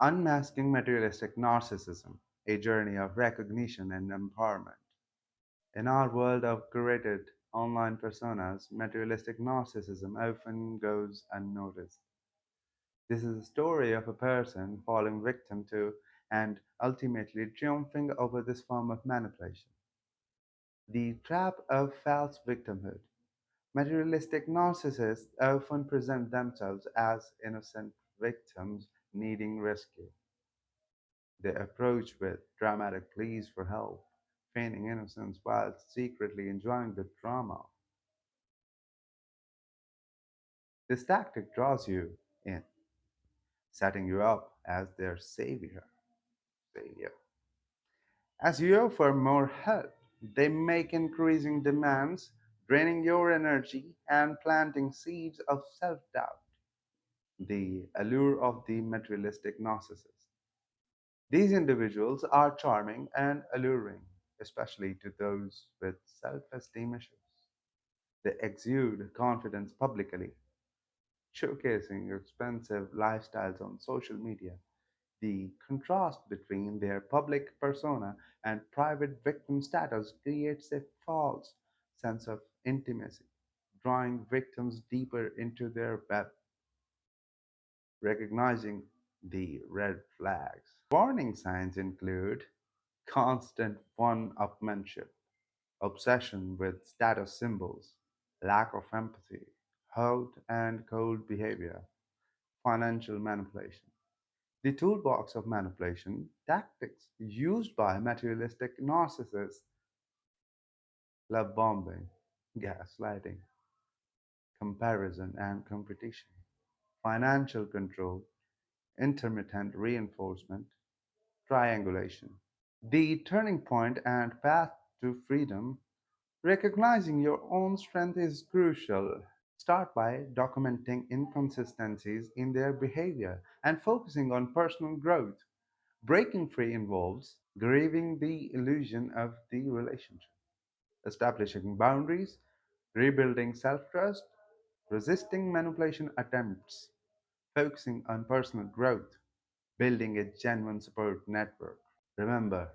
Unmasking Materialistic Narcissism, a journey of recognition and empowerment. In our world of curated online personas, materialistic narcissism often goes unnoticed. This is a story of a person falling victim to and ultimately triumphing over this form of manipulation. The trap of false victimhood. Materialistic narcissists often present themselves as innocent victims needing rescue. They approach with dramatic pleas for help, feigning innocence while secretly enjoying the drama. This tactic draws you in, setting you up as their savior. As you offer more help, they make increasing demands, draining your energy and planting seeds of self doubt. The allure of the materialistic narcissist. These individuals are charming and alluring, especially to those with self esteem issues. They exude confidence publicly, showcasing expensive lifestyles on social media. The contrast between their public persona and private victim status creates a false sense of intimacy, drawing victims deeper into their web. Recognizing the red flags. Warning signs include constant one upmanship, obsession with status symbols, lack of empathy, hot and cold behavior, financial manipulation. The toolbox of manipulation tactics used by materialistic narcissists: love bombing, gaslighting, comparison and competition, financial control, intermittent reinforcement, triangulation. The turning point and path to freedom. Recognizing your own strength is crucial. Start by documenting inconsistencies in their behavior and focusing on personal growth. Breaking free involves grieving the illusion of the relationship, establishing boundaries, rebuilding self trust, resisting manipulation attempts, focusing on personal growth, building a genuine support network. Remember,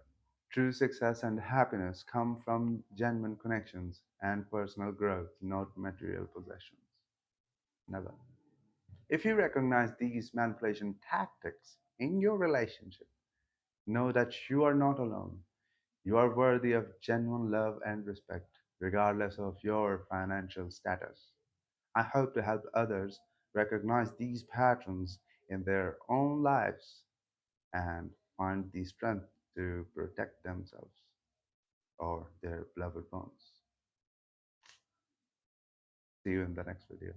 true success and happiness come from genuine connections and personal growth, not material possessions. Never. If you recognize these manipulation tactics in your relationship, know that you are not alone. You are worthy of genuine love and respect, regardless of your financial status. I hope to help others recognize these patterns in their own lives and find the strength to protect themselves or their beloved ones. See you in the next video.